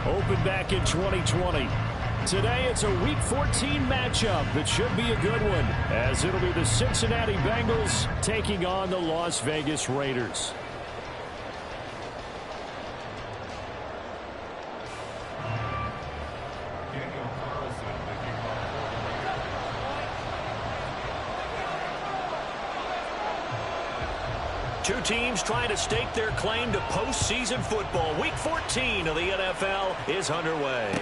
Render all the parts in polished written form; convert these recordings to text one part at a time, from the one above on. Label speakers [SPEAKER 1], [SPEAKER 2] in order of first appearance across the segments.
[SPEAKER 1] opened back in 2020. Today, it's a Week 14 matchup that should be a good one, as it'll be the Cincinnati Bengals taking on the Las Vegas Raiders.
[SPEAKER 2] Two teams trying to stake their claim to postseason football. Week 14 of the NFL is underway.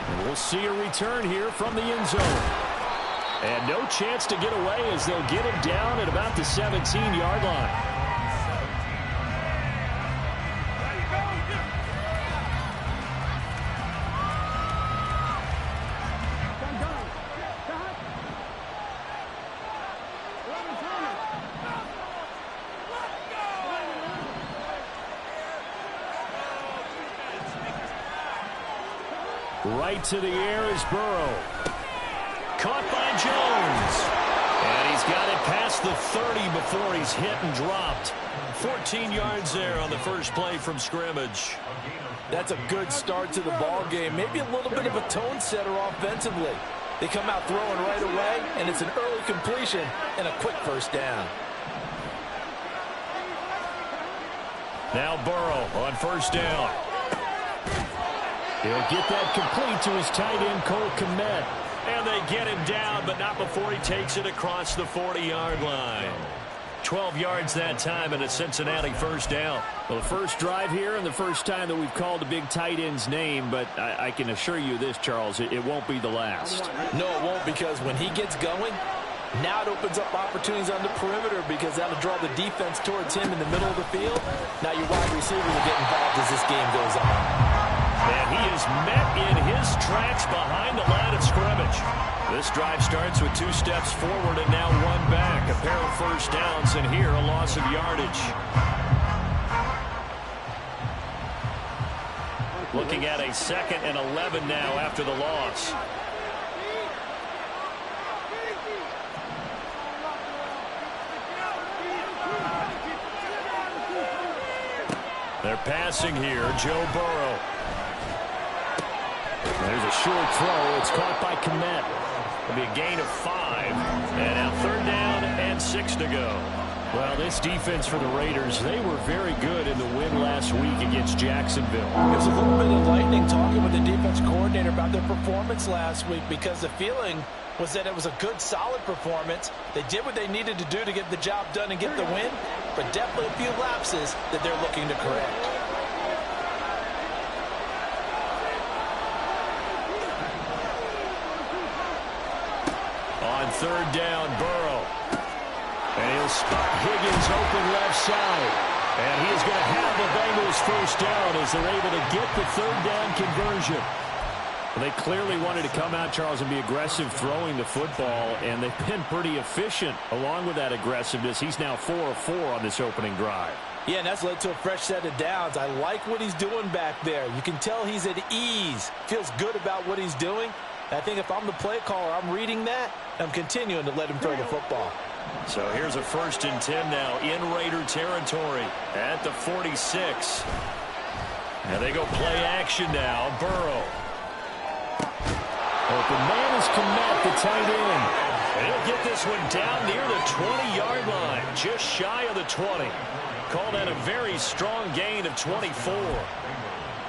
[SPEAKER 1] And we'll see a return here from the end zone. And no chance to get away as they'll get him down at about the 17-yard line. Right to the air is Burrow.
[SPEAKER 2] Caught by Jones. And he's got it past the 30 before he's hit and dropped. 14 yards there on the first play from scrimmage.
[SPEAKER 3] That's a good start to the ball game. Maybe a little bit of a tone setter offensively. They come out throwing right away, and it's an early completion and a quick first down.
[SPEAKER 2] Now Burrow on first down.
[SPEAKER 1] He'll get that complete to his tight end, Cole Kmet.
[SPEAKER 2] And they get him down, but not before he takes it across the 40-yard line. 12 yards that time and a Cincinnati first down.
[SPEAKER 1] Well, the first drive here and the first time that we've called a big tight end's name, but I can assure you this, Charles, it won't be the last.
[SPEAKER 3] No, it won't, because when he gets going, now it opens up opportunities on the perimeter because that'll draw the defense towards him in the middle of the field. Now your wide receiver will get involved as this game goes on.
[SPEAKER 2] And he is met in his tracks behind the line of scrimmage. This drive starts with 2 steps forward and now 1 back. A pair of first downs, and here a loss of yardage. Looking at a 2nd and 11 now after the loss. They're passing here, Joe Burrow.
[SPEAKER 1] There's a short throw. It's caught by Kmet.
[SPEAKER 2] It'll be a gain of 5. And now 3rd down and 6 to go.
[SPEAKER 1] Well, this defense for the Raiders, they were very good in the win last week against Jacksonville.
[SPEAKER 3] It was a little bit enlightening talking with the defense coordinator about their performance last week, because the feeling was that it was a good, solid performance. They did what they needed to do to get the job done and get the win, but definitely a few lapses that they're looking to correct.
[SPEAKER 2] On 3rd down, Burrow. And he'll spot Higgins open left side. And he is going to have the Bengals first down as they're able to get the 3rd down conversion.
[SPEAKER 1] Well, they clearly wanted to come out, Charles, and be aggressive throwing the football, and they've been pretty efficient along with that aggressiveness. He's now 4 of 4 on this opening drive.
[SPEAKER 3] Yeah, and that's led to a fresh set of downs. I like what he's doing back there. You can tell he's at ease, feels good about what he's doing. I think if I'm the play caller, I'm reading that, and I'm continuing to let him throw the football.
[SPEAKER 2] So here's a 1st and 10 now in Raider territory at the 46. And they go play action now. Burrow.
[SPEAKER 1] Open man is Kmet, the tight end.
[SPEAKER 2] And he'll get this one down near the 20-yard line, just shy of the 20. Call that a very strong gain of 24.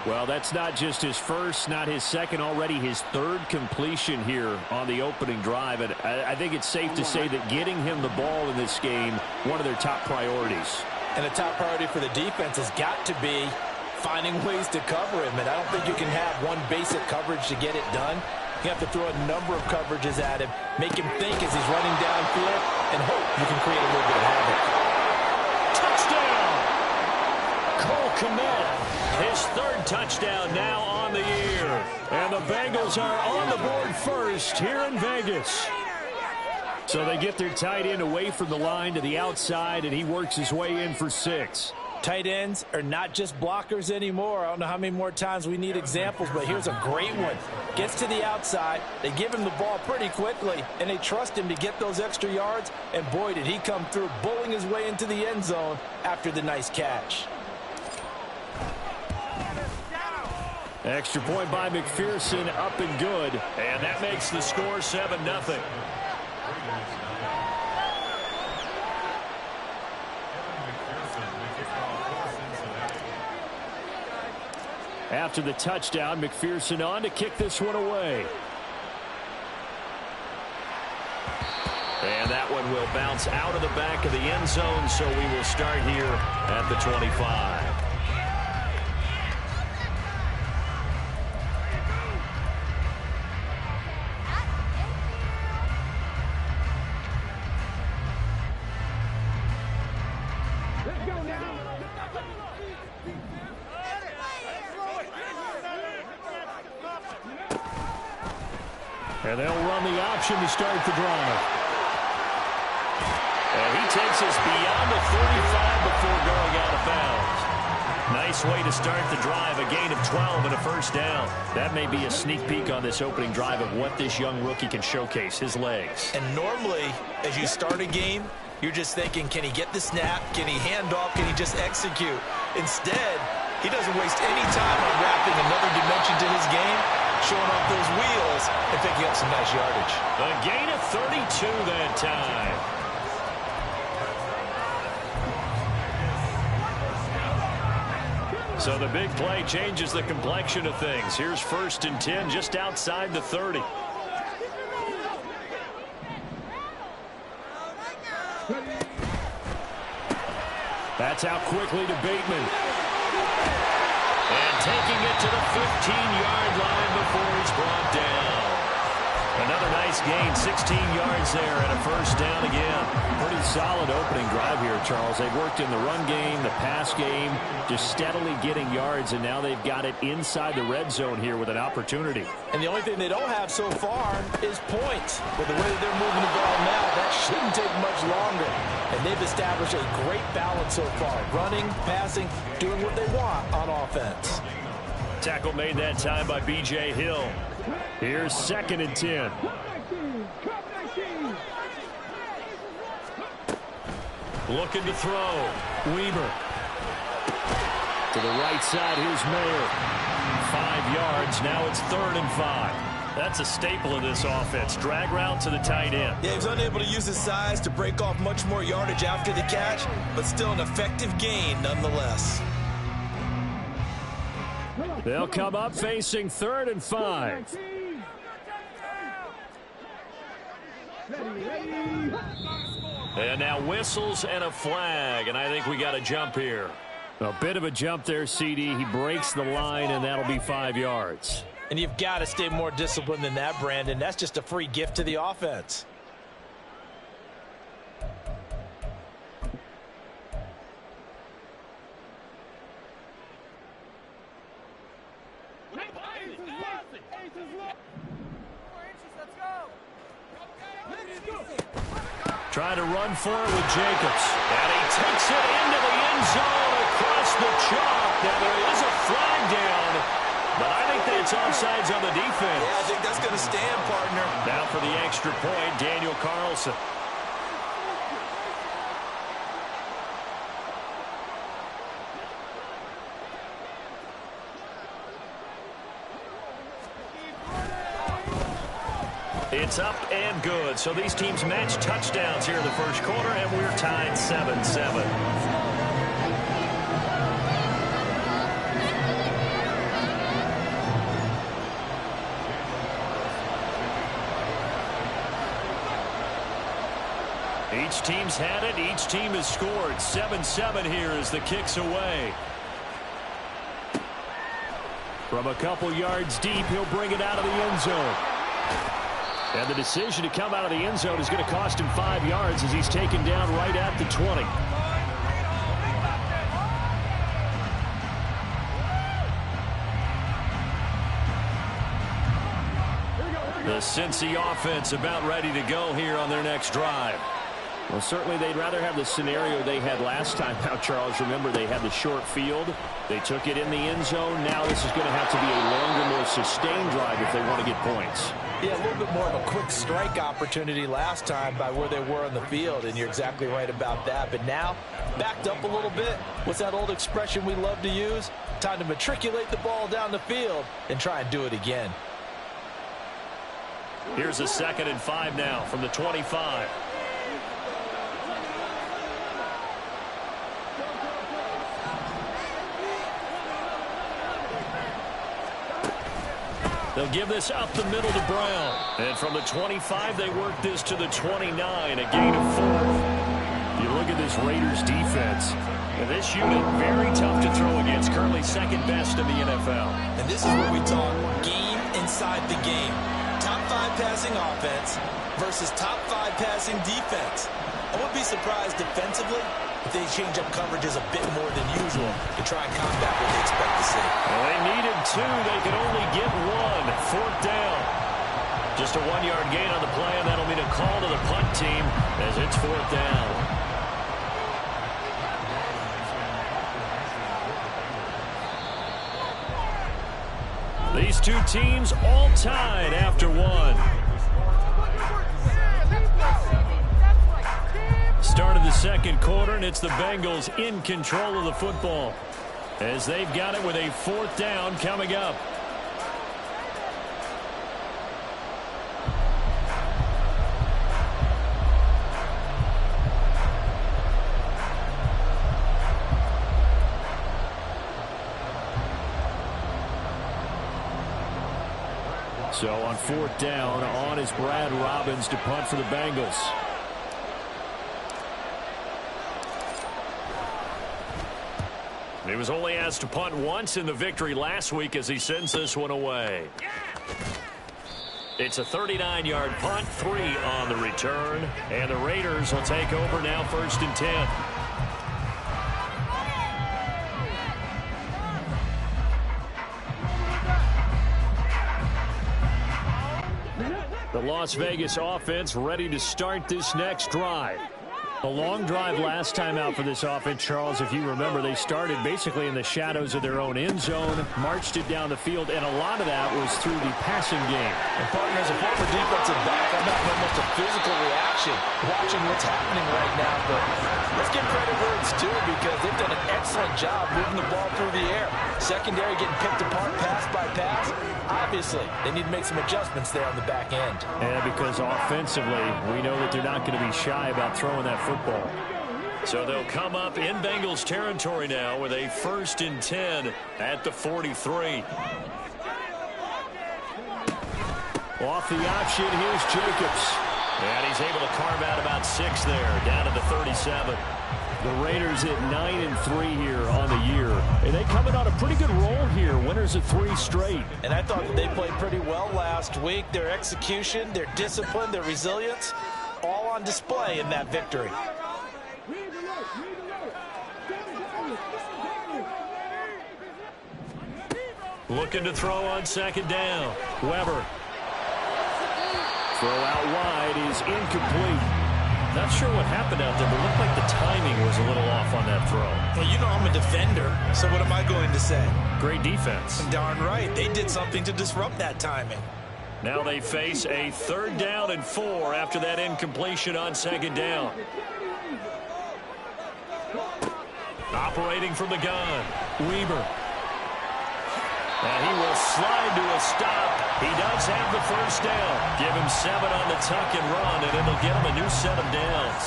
[SPEAKER 1] Well, that's not just his first, not his second, already his 3rd completion here on the opening drive. And I think it's safe to say that getting him the ball in this game, one of their top priorities.
[SPEAKER 3] And the top priority for the defense has got to be finding ways to cover him. And I don't think you can have one basic coverage to get it done. You have to throw a number of coverages at him, make him think as he's running downfield, and hope you can create a little bit of havoc.
[SPEAKER 2] Touchdown! Cole Kmet, his 3rd touchdown now on the year.
[SPEAKER 1] And the Bengals are on the board first here in Vegas. So they get their tight end away from the line to the outside, and he works his way in for 6.
[SPEAKER 3] Tight ends are not just blockers anymore. I don't know how many more times we need examples, but here's a great one. Gets to the outside, they give him the ball pretty quickly, and they trust him to get those extra yards, and boy, did he come through, bowling his way into the end zone after the nice catch.
[SPEAKER 1] Extra point by McPherson, up and good.
[SPEAKER 2] And that makes the score 7-0.
[SPEAKER 1] After the touchdown, McPherson on to kick this one away.
[SPEAKER 2] And that one will bounce out of the back of the end zone, so we will start here at the 25. And they'll run the option to start the drive. And he takes us beyond the 35 before going out of bounds. Nice way to start the drive, a gain of 12 and a first down.
[SPEAKER 1] That may be a sneak peek on this opening drive of what this young rookie can showcase, his legs.
[SPEAKER 3] And normally, as you start a game, you're just thinking, can he get the snap? Can he hand off? Can he just execute? Instead, he doesn't waste any time on wrapping another dimension to his game, showing off those wheels and picking up some nice yardage.
[SPEAKER 2] A gain of 32 that time.
[SPEAKER 1] So the big play changes the complexion of things. Here's 1st and 10 just outside the 30. That's out quickly to Bateman. And taking it to the 15-yard line before he's brought down. Another nice gain, 16 yards there, and a first down again. Pretty solid opening drive here, Charles. They've worked in the run game, the pass game, just steadily getting yards, and now they've got it inside the red zone here with an opportunity.
[SPEAKER 3] And the only thing they don't have so far is points. With the way that they're moving the ball now, that shouldn't take much longer. And they've established a great balance so far. Running, passing, doing what they want on offense.
[SPEAKER 1] Tackle made that time by B.J. Hill. Here's 2nd and 10. Looking to throw. Weaver. To the right side, here's Mayer. 5 yards, now it's 3rd and 5. That's a staple of this offense. Drag route to the tight end.
[SPEAKER 3] Yeah, he was unable to use his size to break off much more yardage after the catch, but still an effective gain nonetheless.
[SPEAKER 1] They'll come up facing 3rd and 5. And now whistles and a flag, and I think we got a jump here. A bit of a jump there, CD. He breaks the line, and that'll be 5 yards.
[SPEAKER 3] And you've got to stay more disciplined than that, Brandon. That's just a free gift to the offense.
[SPEAKER 1] Trying to run for it with Jacobs. And he takes it into the end zone across the chalk. Now there is a flag down, but I think that it's offsides on the defense.
[SPEAKER 3] Yeah, I think that's going to stand, partner.
[SPEAKER 1] Now for the extra point, Daniel Carlson. It's up and good. So these teams match touchdowns here in the first quarter, and we're tied 7-7. Each team's had it. Each team has scored. 7-7 here as the kick's away. From a couple yards deep, he'll bring it out of the end zone. And the decision to come out of the end zone is going to cost him 5 yards as he's taken down right at the 20. The Cincy offense about ready to go here on their next drive. Well, certainly they'd rather have the scenario they had last time. Now, Charles, remember they had the short field. They took it in the end zone. Now this is going to have to be a longer, more sustained drive if they want to get points.
[SPEAKER 3] Yeah, a little bit more of a quick strike opportunity last time by where they were on the field, and you're exactly right about that. But now, backed up a little bit. What's that old expression we love to use? Time to matriculate the ball down the field and try and do it again.
[SPEAKER 2] Here's a 2nd and 5 now from the 25. They'll give this up the middle to Brown. And from the 25, they work this to the 29, a gain of 4.
[SPEAKER 1] You look at this Raiders defense.
[SPEAKER 2] And this unit, very tough to throw against, currently 2nd best in the NFL.
[SPEAKER 3] And this is what we talk game inside the game. Top 5 passing offense versus top 5 passing defense. I would be surprised defensively if they change up coverages a bit more than usual to try and combat what they expect to see.
[SPEAKER 2] Well, they needed 2. They could only get 1. 4th down. Just a 1-yard gain on the play, and that'll mean a call to the punt team as it's 4th down. These two teams all tied after 1. Start of the 2nd quarter, and it's the Bengals in control of the football as they've got it with a 4th down coming up.
[SPEAKER 1] So on 4th down, on is Brad Robbins to punt for the Bengals.
[SPEAKER 2] He was only asked to punt once in the victory last week as he sends this one away. It's a 39-yard punt, 3 on the return, and the Raiders will take over now 1st and 10. The Las Vegas offense ready to start this next drive. A long drive last time out for this offense, Charles. If you remember, they started basically in the shadows of their own end zone, marched it down the field, and a lot of that was through the passing game.
[SPEAKER 3] And partner, as a former defensive back, I'm having almost a physical reaction watching what's happening right now. But let's give credit where it's due because they've done an excellent job moving the ball through the air. Secondary getting picked apart pass by pass. Obviously, they need to make some adjustments there on the back end.
[SPEAKER 1] And because offensively, we know that they're not going to be shy about throwing that football.
[SPEAKER 2] So they'll come up in Bengals territory now with a 1st and 10 at the 43.
[SPEAKER 1] Off the option, here's Jacobs.
[SPEAKER 2] And he's able to carve out about 6 there, down to the 37.
[SPEAKER 1] The Raiders at 9-3 here on the year. And they coming on a pretty good roll here. Winners of 3 straight.
[SPEAKER 3] And I thought that they played pretty well last week. Their execution, their discipline, their resilience, all on display in that victory.
[SPEAKER 2] Looking to throw on 2nd down. Weber.
[SPEAKER 1] Throw out wide is incomplete.
[SPEAKER 2] Not sure what happened out there, but it looked like the timing was a little off on that throw.
[SPEAKER 3] Well, you know I'm a defender, so what am I going to say?
[SPEAKER 2] Great defense.
[SPEAKER 3] Darn right. They did something to disrupt that timing.
[SPEAKER 2] Now they face a 3rd down and 4 after that incompletion on 2nd down. Operating from the gun, Weber. And he will slide to a stop. He does have the 1st down. Give him 7 on the tuck and run, and it'll get him a new set of downs.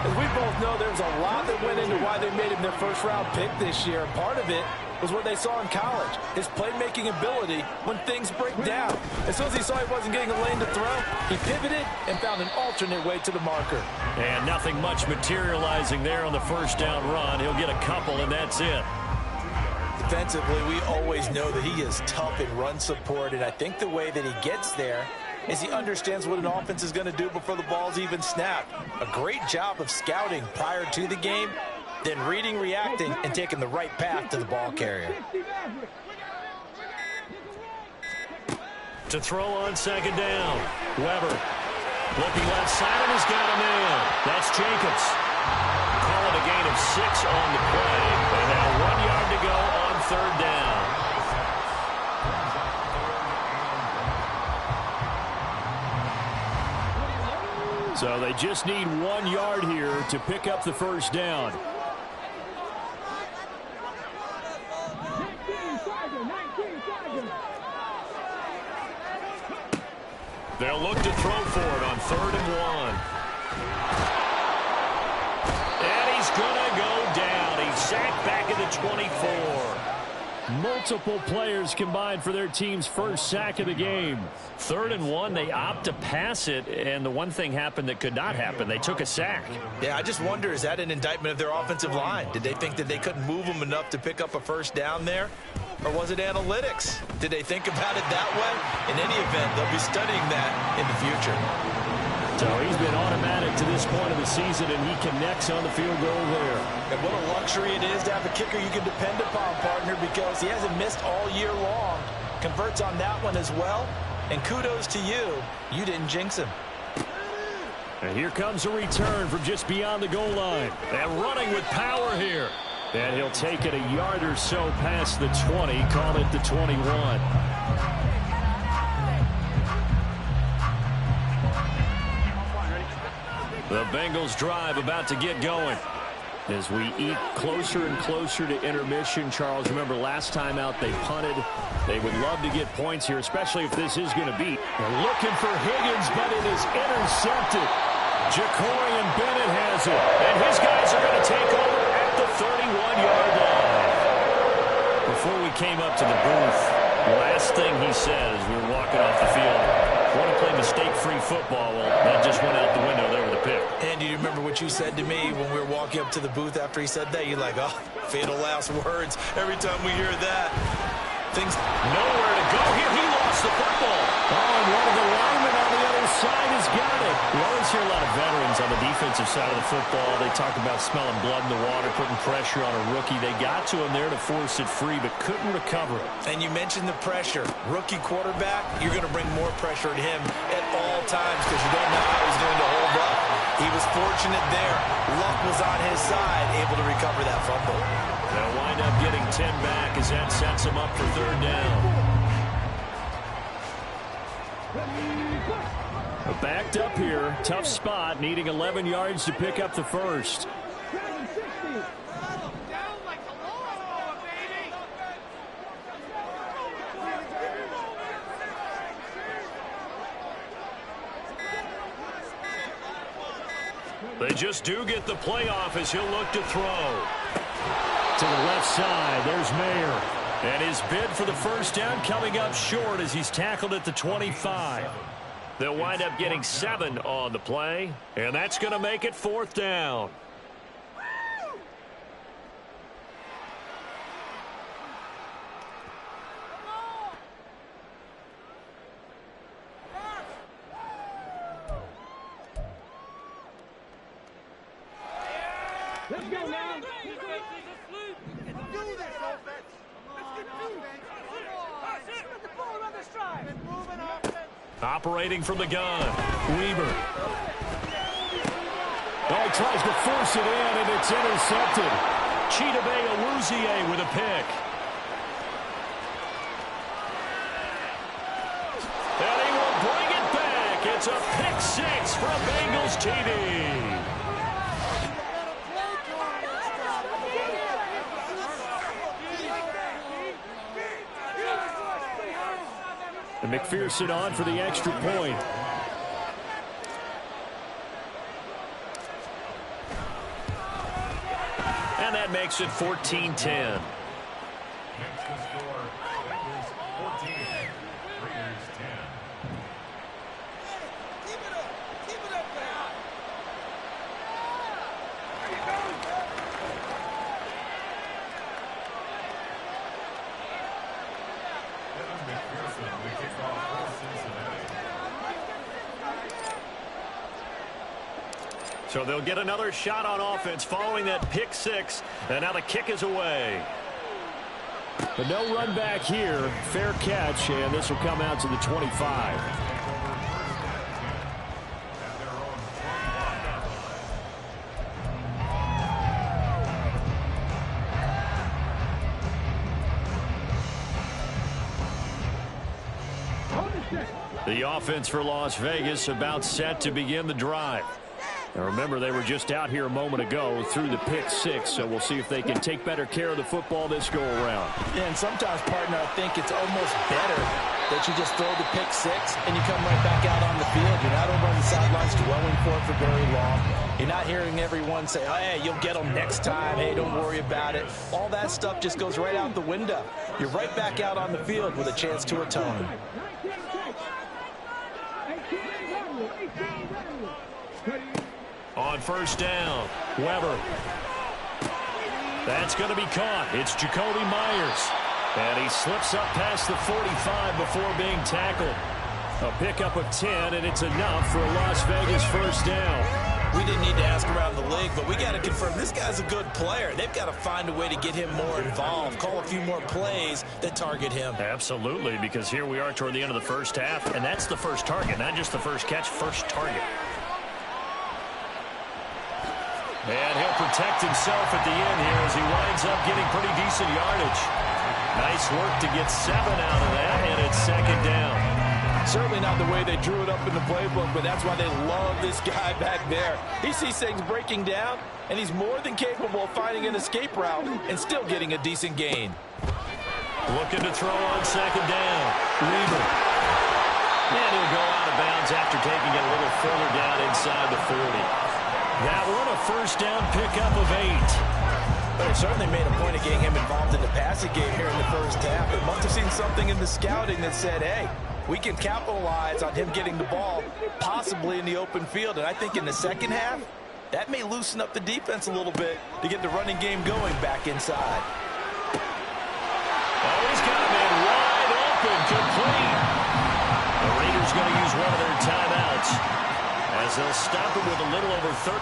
[SPEAKER 3] As we both know, there's a lot that went into why they made him their 1st-round pick this year. Part of it was what they saw in college, his playmaking ability when things break down. As soon as he saw he wasn't getting a lane to throw, he pivoted and found an alternate way to the marker.
[SPEAKER 2] And nothing much materializing there on the 1st down run. He'll get a couple, and that's it.
[SPEAKER 3] Defensively, we always know that he is tough in run support, and I think the way that he gets there is he understands what an offense is going to do before the ball's even snapped. A great job of scouting prior to the game, then reading, reacting, and taking the right path to the ball carrier.
[SPEAKER 2] To throw on 2nd down, Weber. Looking left side, and he's got a man. That's Jacobs. Call it a gain of 6 on the play. And now 1 yard to go on 3rd down.
[SPEAKER 1] So they just need 1 yard here to pick up the 1st down.
[SPEAKER 2] They'll look to throw for it on 3rd and 1. And he's going to go down. He's sacked back at the 24.
[SPEAKER 1] Multiple players combined for their team's first sack of the game.
[SPEAKER 2] 3rd and 1, they opt to pass it, and the one thing happened that could not happen. They took a sack.
[SPEAKER 3] Yeah, I just wonder, is that an indictment of their offensive line? Did they think that they couldn't move them enough to pick up a first down there? Or was it analytics? Did they think about it that way? In any event, they'll be studying that in the future.
[SPEAKER 2] So he's been automatic to this point of the season, and he connects on the field goal there.
[SPEAKER 3] And what a luxury it is to have a kicker you can depend upon, partner, because he hasn't missed all year long. Converts on that one as well. And kudos to you. You didn't jinx him.
[SPEAKER 2] And here comes a return from just beyond the goal line. And running with power here. And he'll take it a yard or so past the 20, call it the 21. The Bengals drive about to get going. As we eat closer and closer to intermission, Charles, remember last time out they punted. They would love to get points here, especially if this is going to beat. They're looking for Higgins, but it is intercepted. Jacorian Bennett has it, and his guys are going to take over at the 31-yard line. Before we came up to the booth, the last thing he said as we were walking off the field, want to play mistake-free football. Well, that just went out the window there with a pick.
[SPEAKER 3] And do you remember what you said to me when we were walking up to the booth after he said that? You're like, oh, fatal last words. Every time we hear that, things
[SPEAKER 2] nowhere to go here. He lost the football.
[SPEAKER 1] Oh, and one of the linemen on the other side has got it.
[SPEAKER 2] We always hear a lot of veterans on the defensive side of the football. They talk about smelling blood in the water, putting pressure on a rookie. They got to him there to force it free, but couldn't recover it.
[SPEAKER 3] And you mentioned the pressure. Rookie quarterback, you're going to bring more pressure at him at all times because you don't know how he's going to hold up. He was fortunate there. Luck was on his side, able to recover that fumble.
[SPEAKER 2] They'll wind up getting 10 back as that sets him up for 3rd down.
[SPEAKER 1] Backed up here, tough spot, needing 11 yards to pick up the first.
[SPEAKER 2] They just do get the playoff as he'll look to throw.
[SPEAKER 1] To the left side, there's Mayer.
[SPEAKER 2] And his bid for the first down coming up short as he's tackled at the 25. They'll wind up getting 7 on the play, and that's going to make it 4th down.
[SPEAKER 4] Let's go now. Do this, offense. Let's the ball on the stride. Moving offense.
[SPEAKER 2] Operating from the gun, Weber.
[SPEAKER 1] Oh, he tries to force it in, and it's intercepted.
[SPEAKER 2] Chidobe Awuzie with a pick. And he will bring it back. It's a pick 6 for a Bengals TD.
[SPEAKER 1] And McPherson on for the extra point.
[SPEAKER 2] And that makes it 14-10. So they'll get another shot on offense following that pick 6, and now the kick is away.
[SPEAKER 1] But no run back here. Fair catch, and this will come out to the 25.
[SPEAKER 2] The offense for Las Vegas about set to begin the drive.
[SPEAKER 1] Now remember, they were just out here a moment ago through the pick six, so we'll see if they can take better care of the football this go-around.
[SPEAKER 3] Yeah, and sometimes, partner, I think it's almost better that you just throw the pick six and you come right back out on the field. You're not over on the sidelines dwelling for it for very long. You're not hearing everyone say, oh, hey, you'll get them next time. Hey, don't worry about it. All that stuff just goes right out the window. You're right back out on the field with a chance to atone.
[SPEAKER 2] On first down, Weber. That's going to be caught. It's Jacoby Myers. And he slips up past the 45 before being tackled. A pickup of 10, and it's enough for a Las Vegas first down.
[SPEAKER 3] We didn't need to ask around the league, but we got to confirm this guy's a good player. They've got to find a way to get him more involved, call a few more plays that target him.
[SPEAKER 2] Absolutely, because here we are toward the end of the first half, and that's the first target, not just the first catch, first target. And he'll protect himself at the end here as he winds up getting pretty decent yardage. Nice work to get 7 out of that, and it's second down.
[SPEAKER 3] Certainly not the way they drew it up in the playbook, but that's why they love this guy back there. He sees things breaking down, and he's more than capable of finding an escape route and still getting a decent gain.
[SPEAKER 2] Looking to throw on second down. Weber. And he'll go out of bounds after taking it a little further down inside the 40. That one, a first down pickup of 8.
[SPEAKER 3] But it certainly made a point of getting him involved in the passing game here in the first half. They must have seen something in the scouting that said, hey, we can capitalize on him getting the ball possibly in the open field. And I think in the second half, that may loosen up the defense a little bit to get the running game going back inside.
[SPEAKER 2] Oh, he's got a man wide open, complete. The Raiders going to use one of their timeouts as they'll stop it with a little over 30.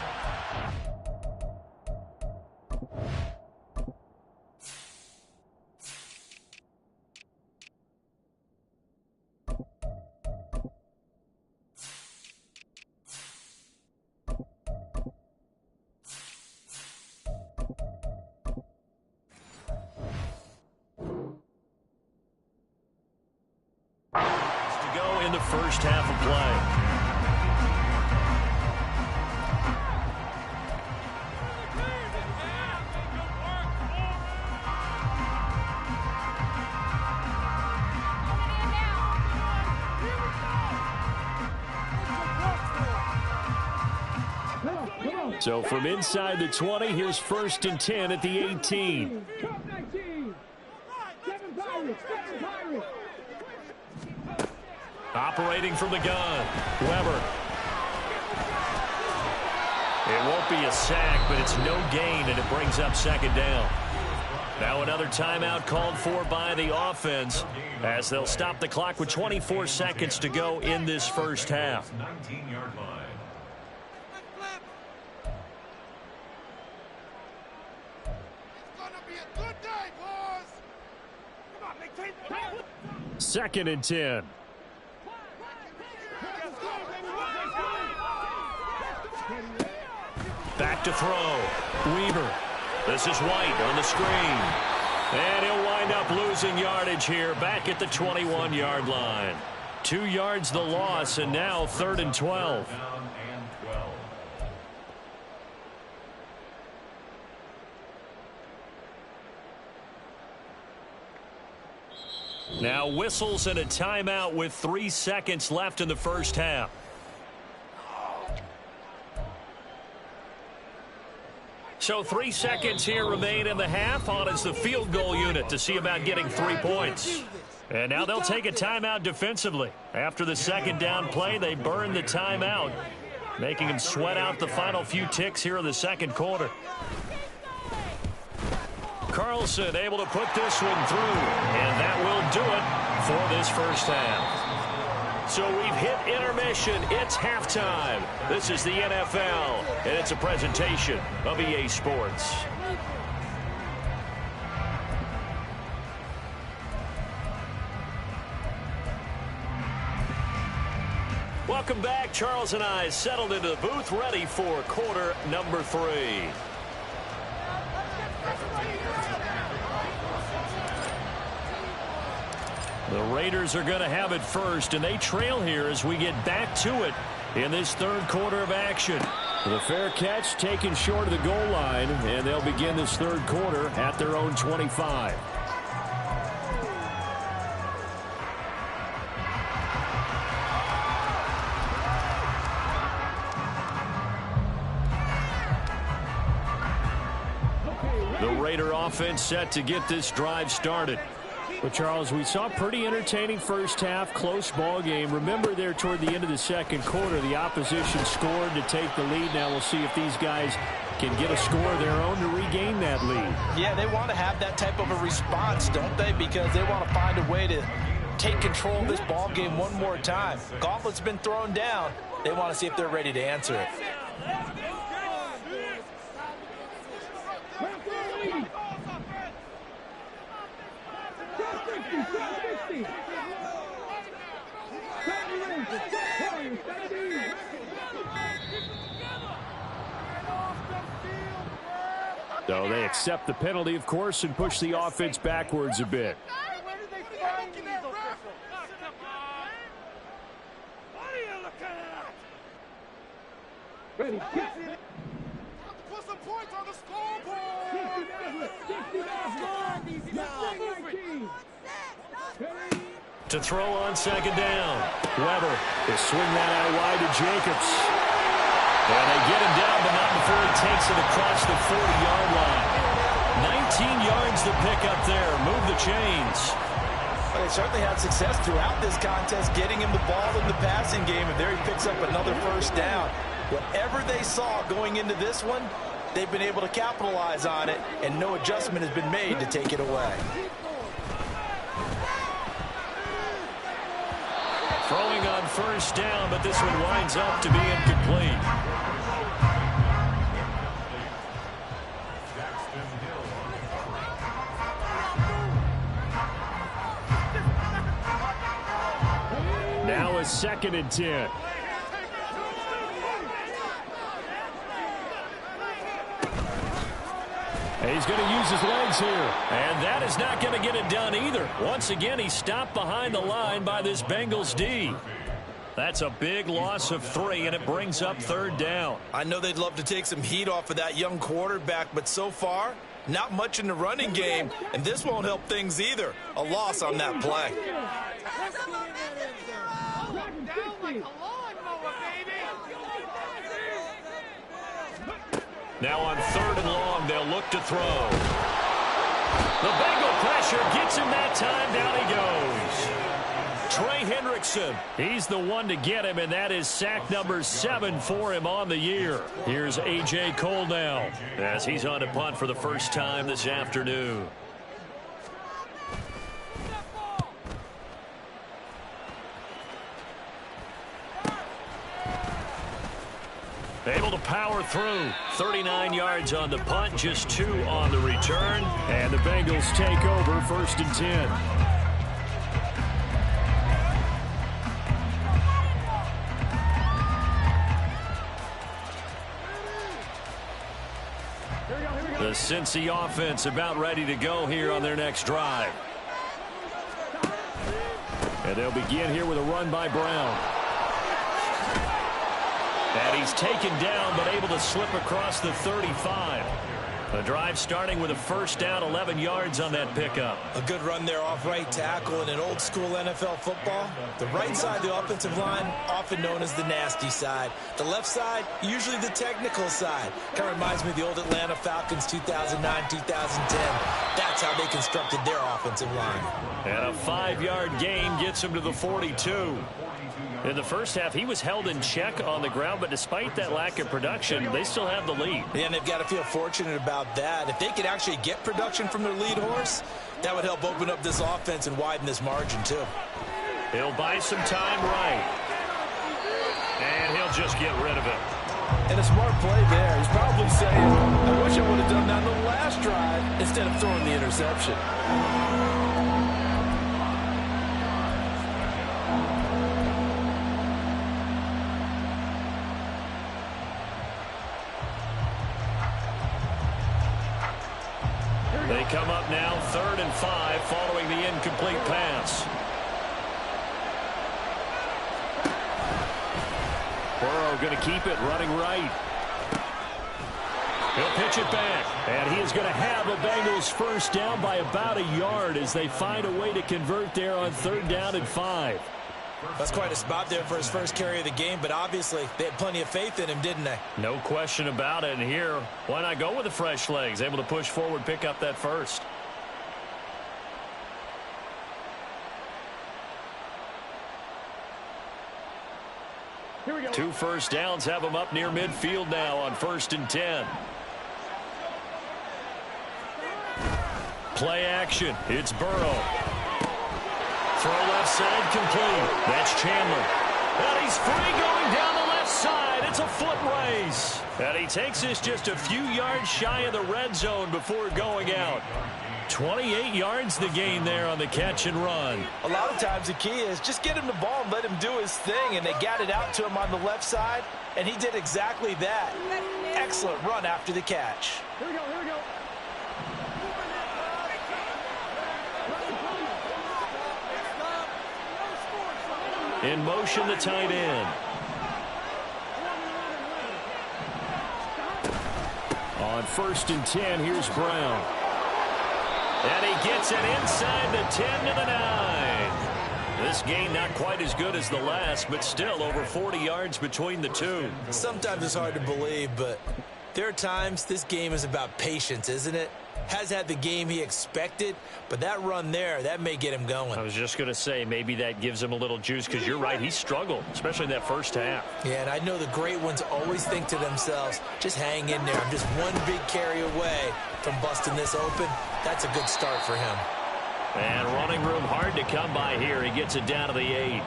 [SPEAKER 2] To go in the first half of play.
[SPEAKER 1] So from inside the 20, here's first and 10 at the 18.
[SPEAKER 2] Operating from the gun, Weber. It won't be a sack, but it's no gain, and it brings up second down. Now another timeout called for by the offense as they'll stop the clock with 24 seconds to go in this first half.
[SPEAKER 5] 19-yard line.
[SPEAKER 1] Second and 10.
[SPEAKER 2] Back to throw. Weaver. This is White on the screen. And he'll wind up losing yardage here back at the 21-yard line. 2 yards the loss, and now 3rd and 12. Now whistles and a timeout with 3 seconds left in the first half. So 3 seconds here remain in the half. On is the field goal unit to see about getting 3 points. And now they'll take a timeout defensively. After the second down play, they burn the timeout, making them sweat out the final few ticks here in the second quarter. Carlson able to put this one through, and that will do it for this first half. So we've hit intermission. It's halftime. This is the NFL, and it's a presentation of EA Sports. Welcome back. Charles and I settled into the booth, ready for quarter number 3. The Raiders are going to have it first, and they trail here as we get back to it in this third quarter of action.
[SPEAKER 1] The fair catch taken short of the goal line, and they'll begin this third quarter at their own 25. The Raider offense set to get this drive started. Well, Charles, we saw a pretty entertaining first half, close ball game. Remember there toward the end of the second quarter, the opposition scored to take the lead. Now we'll see if these guys can get a score of their own to regain that lead.
[SPEAKER 3] Yeah, they want to have that type of a response, don't they? Because they want to find a way to take control of this ball game one more time. Gauntlet's been thrown down. They want to see if they're ready to answer it.
[SPEAKER 1] So they accept the penalty, of course, and push the offense backwards a bit.
[SPEAKER 4] Where did they find these officials? What are you looking at?
[SPEAKER 5] Ready,
[SPEAKER 4] Put some points on the scoreboard.
[SPEAKER 2] To throw on second down.
[SPEAKER 1] Weber will swing that out wide to Jacobs. And they get him down, but not before he takes it across the 40-yard line. 19 yards to pick up there. Move the chains.
[SPEAKER 3] Well, they certainly had success throughout this contest, getting him the ball in the passing game, and there he picks up another first down. Whatever they saw going into this one, they've been able to capitalize on it, and no adjustment has been made to take it away.
[SPEAKER 2] Throwing on first down, but this one winds up to be incomplete.
[SPEAKER 1] Now a 2nd and 10. He's going to use his legs here.
[SPEAKER 2] And that is not going to get it done either. Once again, he's stopped behind the line by this Bengals D. That's a big loss of 3, and it brings up 3rd down.
[SPEAKER 3] I know they'd love to take some heat off of that young quarterback, but so far, not much in the running game, and this won't help things either. A loss on that play.
[SPEAKER 4] Down like a lawnmower, baby.
[SPEAKER 2] Now on 3rd and long, they'll look to throw. The Bengal pressure gets him that time. Down he goes. Trey Hendrickson, he's the one to get him, and that is sack number 7 for him on the year. Here's A.J. Cole now as he's on to punt for the first time this afternoon. Able to power through. 39 yards on the punt, just 2 on the return.
[SPEAKER 1] And the Bengals take over 1st and 10.
[SPEAKER 2] The Cincy offense about ready to go here on their next drive.
[SPEAKER 1] And they'll begin here with a run by Brown.
[SPEAKER 2] And he's taken down, but able to slip across the 35. The drive starting with a first down, 11 yards on that pickup.
[SPEAKER 3] A good run there off right tackle in an old school NFL football. The right side of the offensive line, often known as the nasty side. The left side, usually the technical side. Kind of reminds me of the old Atlanta Falcons 2009, 2010. That's how they constructed their offensive line.
[SPEAKER 2] And a 5-yard gain gets him to the 42.
[SPEAKER 1] In the first half, he was held in check on the ground, but despite that lack of production, they still have the lead.
[SPEAKER 3] Yeah, and they've got to feel fortunate about that. If they could actually get production from their lead horse, that would help open up this offense and widen this margin, too.
[SPEAKER 2] He'll buy some time right. And he'll just get rid of it.
[SPEAKER 3] And a smart play there. He's probably saying, I wish I would have done that on the last drive instead of throwing the interception.
[SPEAKER 2] They come up now 3rd and 5 following the incomplete pass.
[SPEAKER 1] Burrow going to keep it running right.
[SPEAKER 2] He'll pitch it back. And he is going to have a Bengals first down by about a yard as they find a way to convert there on 3rd down and 5.
[SPEAKER 3] That's quite a spot there for his first carry of the game, but obviously they had plenty of faith in him, didn't they?
[SPEAKER 2] No question about it. And here, why not go with the fresh legs? Able to push forward, pick up that first.
[SPEAKER 5] Here we go.
[SPEAKER 2] 2 first downs have him up near midfield now on 1st and 10. Play action. It's Burrow. Throw left side complete. That's Chandler. And he's free going down the left side. It's a foot race. And he takes this just a few yards shy of the red zone before going out. 28 yards the gain there on the catch and run.
[SPEAKER 3] A lot of times the key is just get him the ball and let him do his thing, and they got it out to him on the left side, and he did exactly that. Excellent run after the catch.
[SPEAKER 5] Here we go. Here we go.
[SPEAKER 2] In motion, the tight end. On 1st and 10, here's Brown. And he gets it inside the 10 to the 9. This gain not quite as good as the last, but still over 40 yards between the two.
[SPEAKER 3] Sometimes it's hard to believe, but there are times this game is about patience, isn't it? Has had the game he expected, but that run there, that may get him going.
[SPEAKER 2] I was just going to say, maybe that gives him a little juice, because you're right, he struggled, especially in that first half.
[SPEAKER 3] Yeah, and I know the great ones always think to themselves, just hang in there. I'm just one big carry away from busting this open. That's a good start for him.
[SPEAKER 2] And running room hard to come by here. He gets it down to the 8.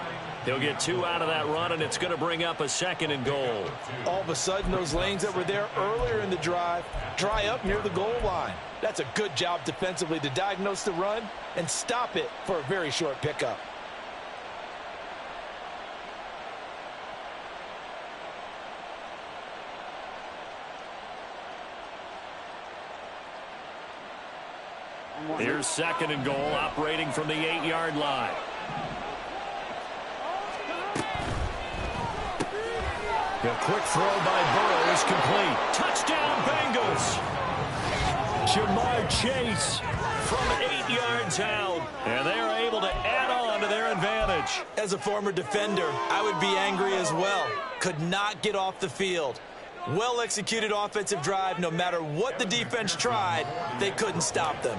[SPEAKER 2] He'll get 2 out of that run, and it's going to bring up a 2nd and goal.
[SPEAKER 3] All of a sudden, those lanes that were there earlier in the drive dry up near the goal line. That's a good job defensively to diagnose the run and stop it for a very short pickup.
[SPEAKER 2] Here's 2nd and goal, operating from the 8-yard line. A quick throw by Burrow is complete. Touchdown, Bengals. Jamar Chase from 8 yards out. And they are able to add on to their advantage.
[SPEAKER 3] As a former defender, I would be angry as well. Could not get off the field. Well-executed offensive drive. No matter what the defense tried, they couldn't stop them.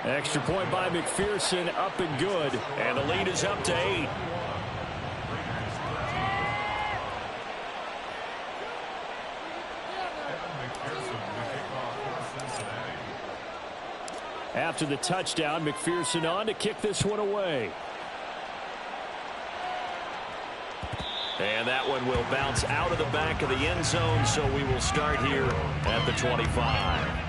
[SPEAKER 2] Extra point by McPherson, up and good. And the lead is up to 8. After the touchdown, McPherson on to kick this one away. And that one will bounce out of the back of the end zone, so we will start here at the 25.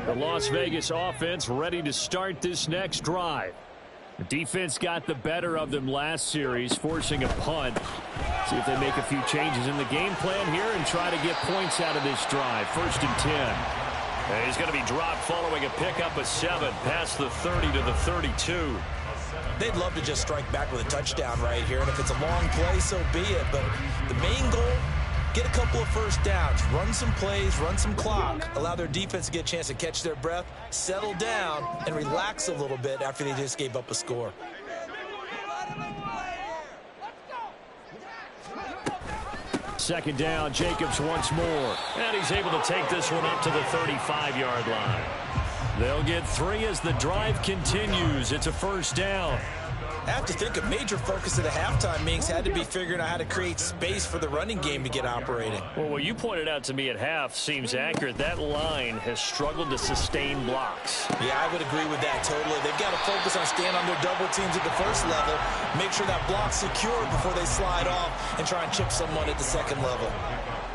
[SPEAKER 2] The Las Vegas offense ready to start this next drive. The defense got the better of them last series, forcing a punt. See if they make a few changes in the game plan here and try to get points out of this drive. 1st and 10. And he's going to be dropped following a pickup of 7 past the 30 to the 32.
[SPEAKER 3] They'd love to just strike back with a touchdown right here, and if it's a long play, so be it. But the main goal, get a couple of first downs, run some plays, run some clock, allow their defense to get a chance to catch their breath, settle down, and relax a little bit after they just gave up a score.
[SPEAKER 2] Second down, Jacobs once more. And he's able to take this one up to the 35-yard line. They'll get 3 as the drive continues. It's a first down.
[SPEAKER 3] I have to think a major focus of the halftime meetings had to be figuring out how to create space for the running game to get operating.
[SPEAKER 2] Well, what you pointed out to me at half seems accurate. That line has struggled to sustain blocks.
[SPEAKER 3] Yeah, I would agree with that totally. They've got to focus on staying on their double teams at the first level, make sure that block's secure before they slide off and try and chip someone at the second level.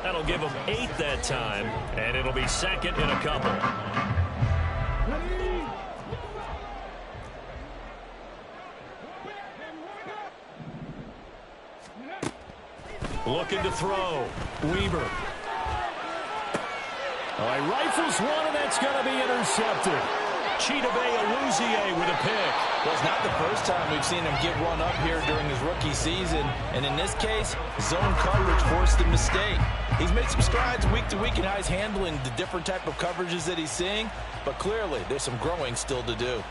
[SPEAKER 2] That'll give them 8 that time, and it'll be 2nd and a couple. Looking to throw. Weaver.
[SPEAKER 1] All right, rifles one, and that's going to be intercepted.
[SPEAKER 2] Chidobe Awuzie with a pick.
[SPEAKER 3] Well, it's not the first time we've seen him get run up here during his rookie season. And in this case, zone coverage forced the mistake. He's made some strides week to week in how he's handling the different type of coverages that he's seeing. But clearly, there's some growing still to do.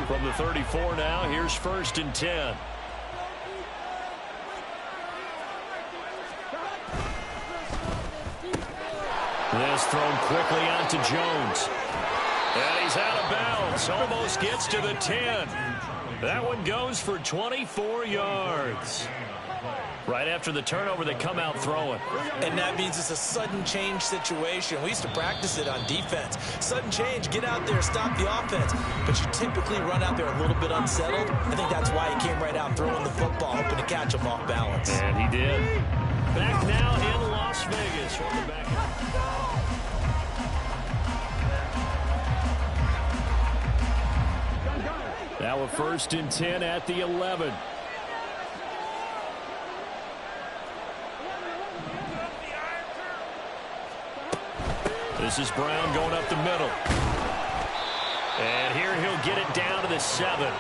[SPEAKER 2] From the 34 now, here's 1st and 10. This thrown quickly onto Jones. And he's out of bounds. Almost gets to the 10. That one goes for 24 yards. Right after the turnover, they come out throwing.
[SPEAKER 3] And that means it's a sudden change situation. We used to practice it on defense. Sudden change, get out there, stop the offense. But you typically run out there a little bit unsettled. I think that's why he came right out throwing the football, hoping to catch him off balance.
[SPEAKER 2] And he did. Back now in Las Vegas. From the back.
[SPEAKER 1] Now a 1st and 10 at the 11.
[SPEAKER 2] This is Brown going up the middle. And here he'll get it down to the 7.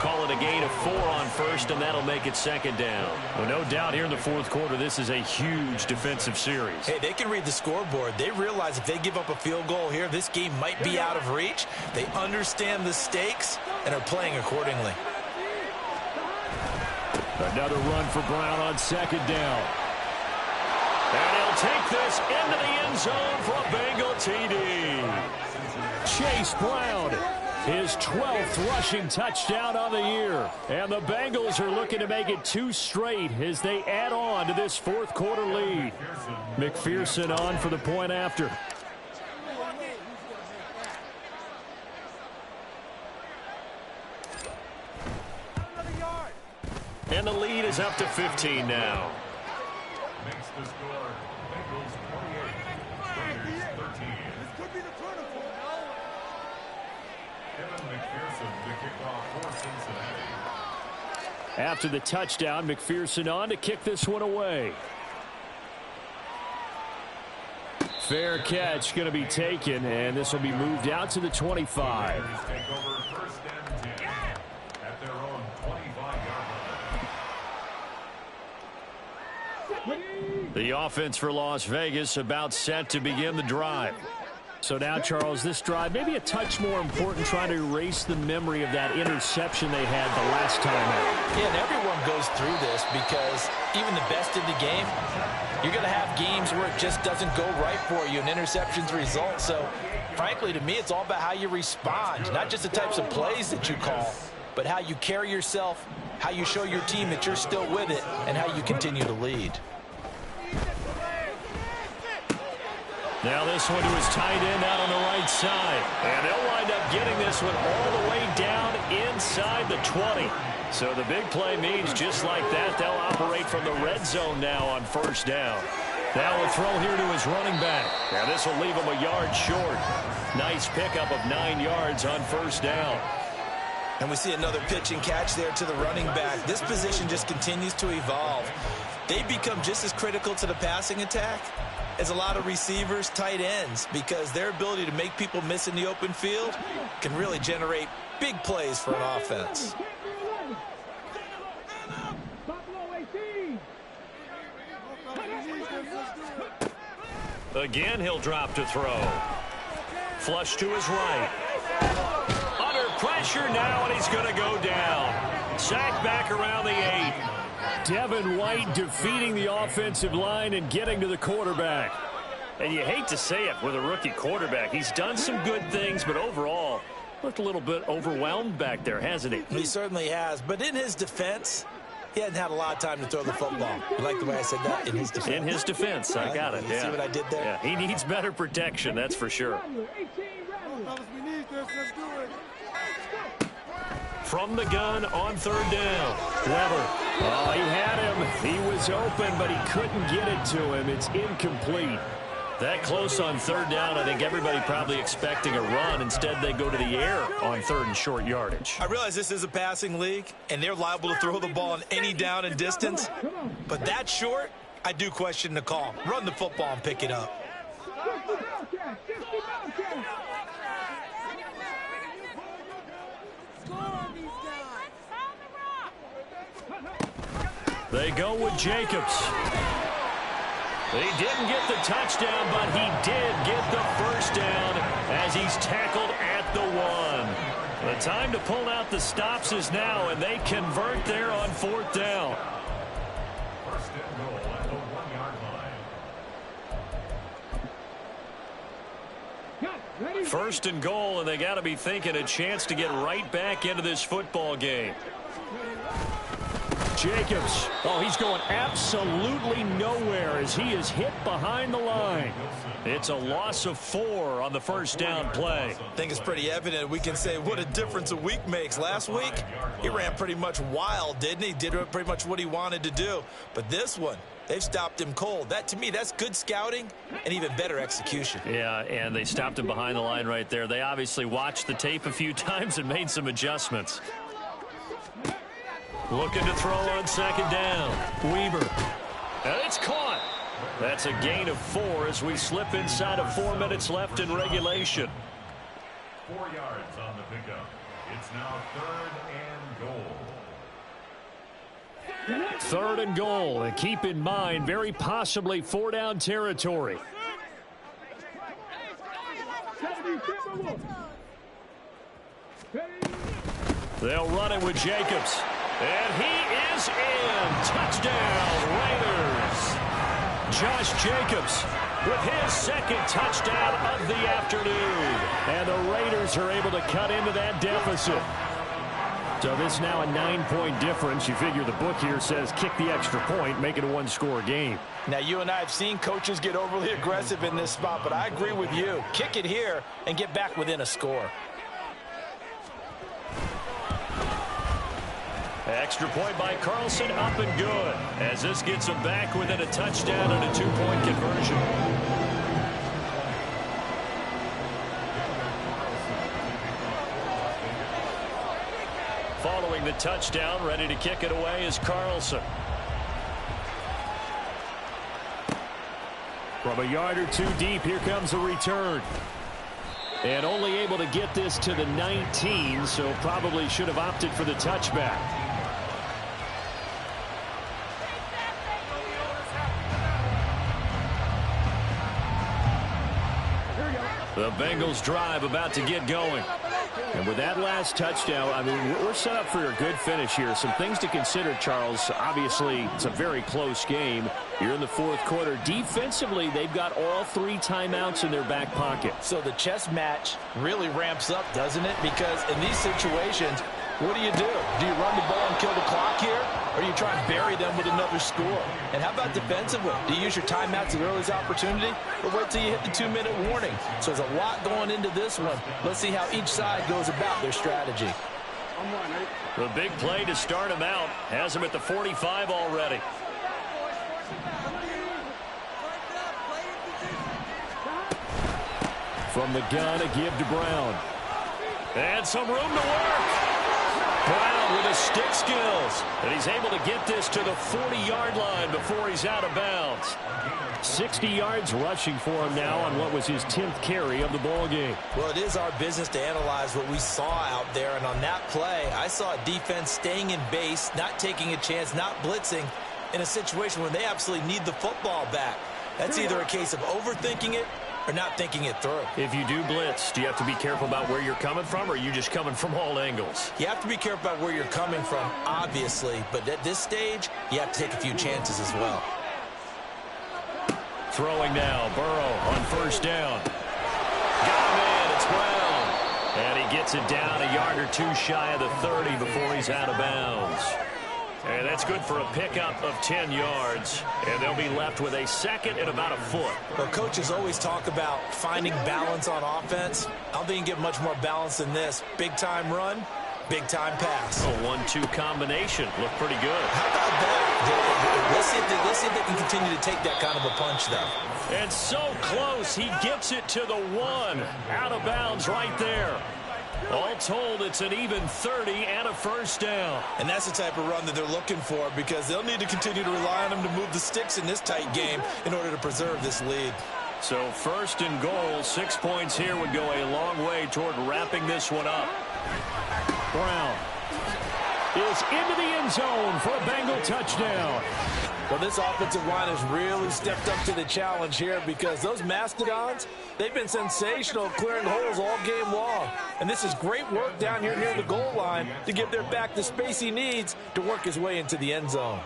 [SPEAKER 2] Call it a gain of 4 on 1st, and that'll make it 2nd down.
[SPEAKER 1] Well, no doubt here in the 4th quarter, this is a huge defensive series.
[SPEAKER 3] Hey, they can read the scoreboard. They realize if they give up a field goal here, this game might be out of reach. They understand the stakes and are playing accordingly.
[SPEAKER 1] Another run for Brown on 2nd down.
[SPEAKER 2] And he'll take this into the end zone for a Bengal TD.
[SPEAKER 1] Chase Brown, his 12th rushing touchdown on the year. And the Bengals are looking to make it 2 straight as they add on to this 4th quarter lead. McPherson on for the point after.
[SPEAKER 2] And the lead is up to 15 now.
[SPEAKER 4] Makes the score. Bengals 28, Raiders 13. This could be the turning point. Kevin McPherson to kick off for Cincinnati.
[SPEAKER 1] After the touchdown, McPherson on to kick this one away. Fair catch going to be taken, and this will be moved out to the 25.
[SPEAKER 4] Raiders take over 1st and 10 at their own 25-yard line.
[SPEAKER 1] The offense for Las Vegas about set to begin the drive. So now, Charles, this drive maybe a touch more important, trying to erase the memory of that interception they had the last time out.
[SPEAKER 3] Yeah, and everyone goes through this because even the best in the game, you're going to have games where it just doesn't go right for you and interceptions result. So, frankly, to me, it's all about how you respond, not just the types of plays that you call, but how you carry yourself, how you show your team that you're still with it, and how you continue to lead.
[SPEAKER 2] Now this one to his tight end out on the right side. And they'll wind up getting this one all the way down inside the 20. So the big play means just like that, they'll operate from the red zone now on 1st down. Now a throw here to his running back. Now this will leave him a yard short. Nice pickup of 9 yards on 1st down.
[SPEAKER 3] And we see another pitch and catch there to the running back. This position just continues to evolve. They become just as critical to the passing attack as a lot of receivers, tight ends, because their ability to make people miss in the open field can really generate big plays for an offense.
[SPEAKER 2] Again, he'll drop to throw. Flush to his right. Under pressure now, and he's going to go down. Sacked back around the 8.
[SPEAKER 1] Devin White defeating the offensive line and getting to the quarterback.
[SPEAKER 2] And you hate to say it with a rookie quarterback. He's done some good things, but overall, looked a little bit overwhelmed back there, hasn't he?
[SPEAKER 3] He certainly has. But in his defense, he hasn't had a lot of time to throw the football. You like the way I said that? In his defense.
[SPEAKER 2] In his defense. I got it.
[SPEAKER 3] You see what I did there?
[SPEAKER 2] Yeah, he needs better protection, that's for sure.
[SPEAKER 4] We need this. Let's do it.
[SPEAKER 2] From the gun on 3rd down.
[SPEAKER 1] Weber. Oh, he had him. He was open, but he couldn't get it to him. It's incomplete.
[SPEAKER 2] That close on third down, I think everybody probably expecting a run. Instead, they go to the air on third and short yardage.
[SPEAKER 3] I realize this is a passing league, and they're liable to throw the ball on any down and distance. But that short, I do question the call. Run the football and pick it up.
[SPEAKER 2] They go with Jacobs. He didn't get the touchdown, but he did get the first down as he's tackled at the 1. The time to pull out the stops is now, and they convert there on fourth down.
[SPEAKER 4] First and goal at the 1-yard line.
[SPEAKER 2] First and goal, and they got to be thinking a chance to get right back into this football game.
[SPEAKER 1] Jacobs. Oh, he's going absolutely nowhere as he is hit behind the line.
[SPEAKER 2] It's a loss of 4 on the first down play.
[SPEAKER 3] I think it's pretty evident. We can say what a difference a week makes. Last week, he ran pretty much wild, didn't he? Did pretty much what he wanted to do. But this one, they've stopped him cold. That, to me, that's good scouting and even better execution.
[SPEAKER 2] Yeah, and they stopped him behind the line right there. They obviously watched the tape a few times and made some adjustments. Looking to throw on second down. Weaver. And it's caught. That's a gain of 4 as we slip inside of 4 minutes left in regulation.
[SPEAKER 4] 4 yards on the pickup. It's now 3rd and goal.
[SPEAKER 1] 3rd and goal. And keep in mind, very possibly 4-down territory.
[SPEAKER 2] They'll run it with Jacobs. And he is in. Touchdown, Raiders. Josh Jacobs with his second touchdown of the afternoon.
[SPEAKER 1] And the Raiders are able to cut into that deficit. So this is now a 9-point difference. You figure the book here says kick the extra point, make it a 1-score game.
[SPEAKER 3] Now, you and I have seen coaches get overly aggressive in this spot, but I agree with you. Kick it here and get back within a score.
[SPEAKER 2] Extra point by Carlson, up and good, as this gets him back within a touchdown and a 2-point conversion. Following the touchdown, ready to kick it away is Carlson.
[SPEAKER 1] From a yard or 2 deep, here comes a return. And only able to get this to the 19, so probably should have opted for the touchback.
[SPEAKER 2] The Bengals drive about to get going.
[SPEAKER 1] And with that last touchdown, I mean, we're set up for a good finish here. Some things to consider, Charles. Obviously, it's a very close game. You're in the 4th quarter. Defensively, they've got all 3 timeouts in their back pocket.
[SPEAKER 3] So the chess match really ramps up, doesn't it? Because in these situations, what do? Do you run the ball and kill the clock here? Or do you try and bury them with another score? And how about defensively? Do you use your timeouts at the earliest opportunity? Or wait till you hit the 2-minute warning? So there's a lot going into this one. Let's see how each side goes about their strategy.
[SPEAKER 2] The big play to start him out has him at the 45 already.
[SPEAKER 1] From the gun, a give to Brown.
[SPEAKER 2] And some room to work. Brown with his stick skills. And he's able to get this to the 40-yard line before he's out of bounds.
[SPEAKER 1] 60 yards rushing for him now on what was his 10th carry of the ball game.
[SPEAKER 3] Well, it is our business to analyze what we saw out there. And on that play, I saw a defense staying in base, not taking a chance, not blitzing in a situation where they absolutely need the football back. That's either a case of overthinking it or not thinking it through.
[SPEAKER 2] If you do blitz, do you have to be careful about where you're coming from, or are you just coming from all angles?
[SPEAKER 3] You have to be careful about where you're coming from, obviously. But at this stage, you have to take a few chances as well.
[SPEAKER 2] Throwing now, Burrow on first down. Got him in, it's Brown. And he gets it down a yard or 2 shy of the 30 before he's out of bounds. And that's good for a pickup of 10 yards. And they'll be left with a second and about a foot.
[SPEAKER 3] Well, coaches always talk about finding balance on offense. I don't think you can get much more balance than this. Big-time run, big-time pass.
[SPEAKER 2] A 1-2 combination. Looked pretty good.
[SPEAKER 3] How about that? Let's see if they can continue to take that kind of a punch, though.
[SPEAKER 2] And so close, he gets it to the 1. Out of bounds right there. All told, it's an even 30 and a first down.
[SPEAKER 3] And that's the type of run that they're looking for, because they'll need to continue to rely on him to move the sticks in this tight game in order to preserve this lead.
[SPEAKER 2] So first and goal, 6 points here would go a long way toward wrapping this one up.
[SPEAKER 1] Brown is into the end zone for a Bengal touchdown.
[SPEAKER 3] Well, this offensive line has really stepped up to the challenge here, because those Mastodons, they've been sensational clearing holes all game long. And this is great work down here near the goal line to give their back the space he needs to work his way into the end zone.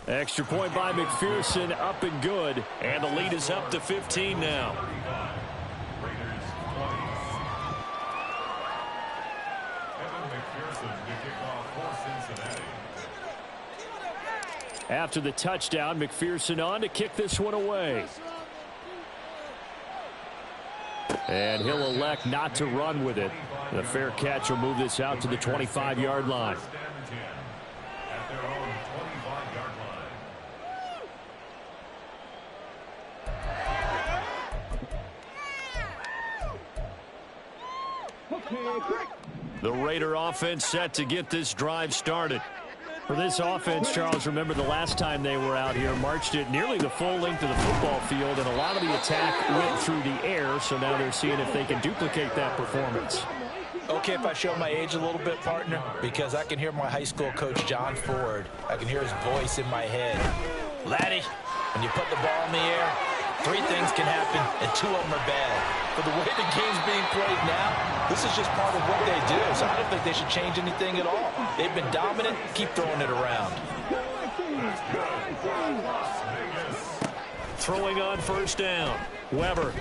[SPEAKER 1] Extra point by McPherson, up and good.
[SPEAKER 2] And the lead is up to 15 now.
[SPEAKER 1] After the touchdown, McPherson on to kick this one away. And he'll elect not to run with it. The fair catch will move this out to the 25-yard line.
[SPEAKER 2] The Raider offense set to get this drive started.
[SPEAKER 1] For this offense, Charles, remember the last time they were out here, marched it nearly the full length of the football field, and a lot of the attack went through the air, so now they're seeing if they can duplicate that performance.
[SPEAKER 3] Okay, if I show my age a little bit, partner, because I can hear my high school coach, John Ford. I can hear his voice in my head. Laddie, when you put the ball in the air, 3 things can happen, and 2 of them are bad. But the way the game's being played now, this is just part of what they do. So I don't think they should change anything at all. They've been dominant. Keep throwing it around.
[SPEAKER 2] Throwing on first down. Weber.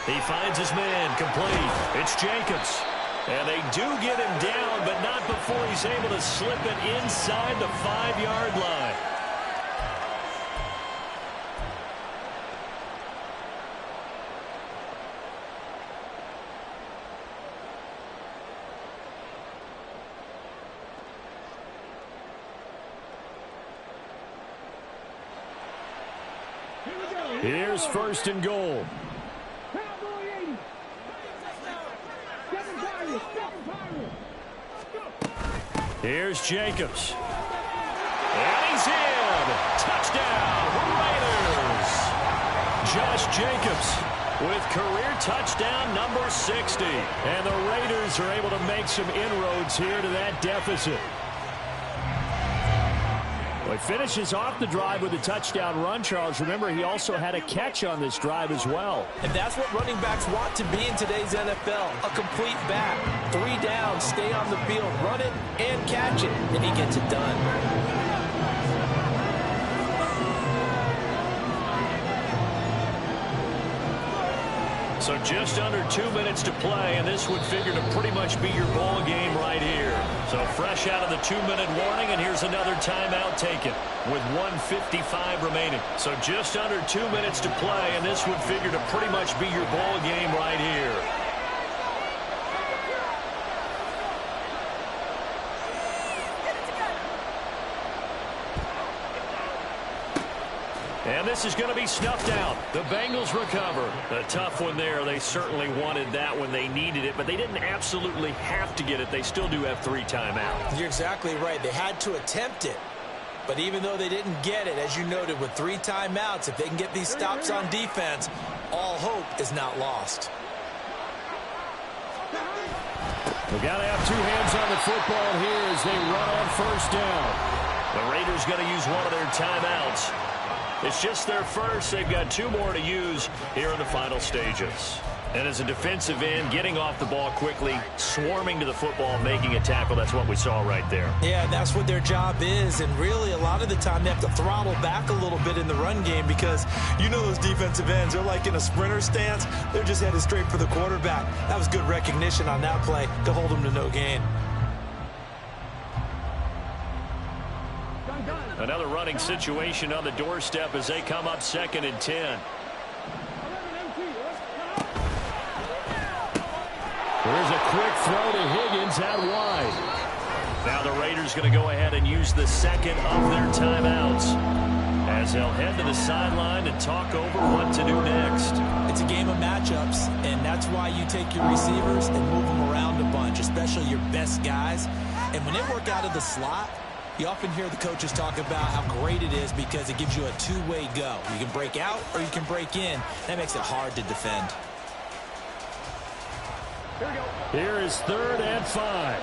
[SPEAKER 2] He finds his man, complete. It's Jacobs. And they do get him down, but not before he's able to slip it inside the 5-yard line.
[SPEAKER 1] Here's first and goal.
[SPEAKER 2] Here's Jacobs. And he's in. Touchdown, Raiders. Josh Jacobs with career touchdown number 60.
[SPEAKER 1] And the Raiders are able to make some inroads here to that deficit. Well, he finishes off the drive with a touchdown run, Charles. Remember, he also had a catch on this drive as well.
[SPEAKER 3] And that's what running backs want to be in today's NFL, a complete back. 3 downs, stay on the field, run it, and catch it, and he gets it done.
[SPEAKER 2] So just under 2 minutes to play, and this would figure to pretty much be your ball game right here. So fresh out of the 2-minute warning, and here's another timeout taken with 1:55 remaining. So just under 2 minutes to play, and this would figure to pretty much be your ball game right here. And this is going to be snuffed out. The Bengals recover. A tough one there. They certainly wanted that when they needed it, but they didn't absolutely have to get it. They still do have 3 timeouts.
[SPEAKER 3] You're exactly right. They had to attempt it. But even though they didn't get it, as you noted, with 3 timeouts, if they can get these stops on defense, all hope is not lost.
[SPEAKER 1] We've got to have 2 hands on the football here as they run on first down.
[SPEAKER 2] The Raiders going to use one of their timeouts. It's just their first. They've got 2 more to use here in the final stages. And as a defensive end, getting off the ball quickly, swarming to the football, making a tackle, that's what we saw right there.
[SPEAKER 3] Yeah, that's what their job is. And really, a lot of the time, they have to throttle back a little bit in the run game because you know those defensive ends, they're like in a sprinter stance. They're just headed straight for the quarterback. That was good recognition on that play to hold them to no gain.
[SPEAKER 2] A Another running situation on the doorstep as they come up 2nd and 10. Here's a quick throw to Higgins out wide. Now the Raiders going to go ahead and use the second of their timeouts as they'll head to the sideline and talk over what to do next.
[SPEAKER 3] It's a game of matchups, and that's why you take your receivers and move them around a bunch, especially your best guys. And when they work out of the slot, you often hear the coaches talk about how great it is because it gives you a two-way go. You can break out or you can break in. That makes it hard to defend.
[SPEAKER 5] Here we go.
[SPEAKER 2] Here is 3rd and 5.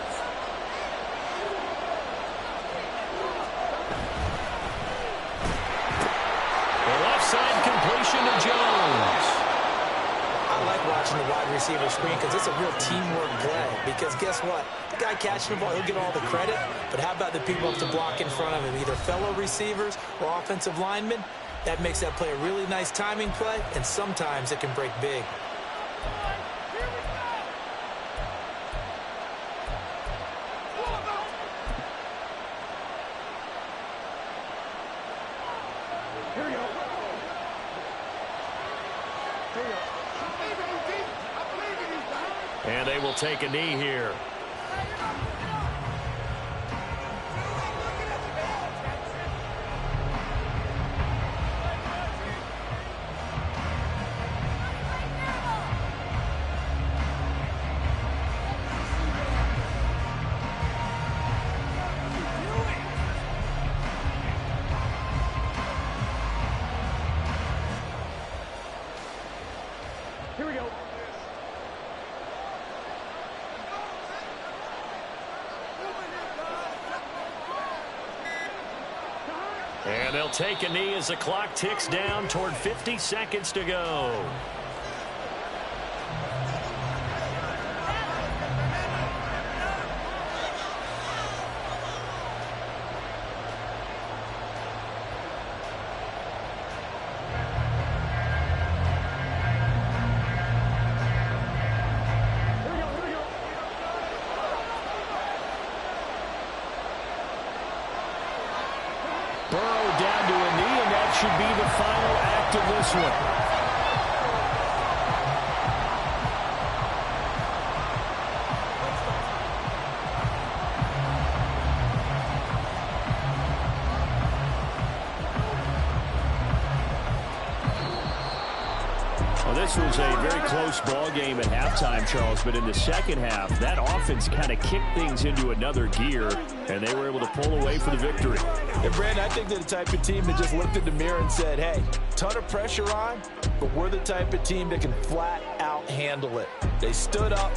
[SPEAKER 2] The left side completion to Jones.
[SPEAKER 3] I like watching the wide receiver screen because it's a real teamwork play. Because guess what? The guy catching the ball, he'll get all the credit. But how about the people up to block in front of him, either fellow receivers or offensive linemen? That makes that play a really nice timing play, and sometimes it can break big.
[SPEAKER 5] Here we go. Here we go.
[SPEAKER 2] And they will take a knee here.
[SPEAKER 5] Here we go.
[SPEAKER 2] And they'll take a knee as the clock ticks down toward 50 seconds to go. Burrow down to a knee, and that should be the final act of this one. Well, this was a very close ball game at halftime, Charles, but in the second half, that offense kind of kicked things into another gear, and they were able to pull away for the victory.
[SPEAKER 3] And Brandon, I think they're the type of team that just looked in the mirror and said, hey, ton of pressure on, but we're the type of team that can flat out handle it. They stood up.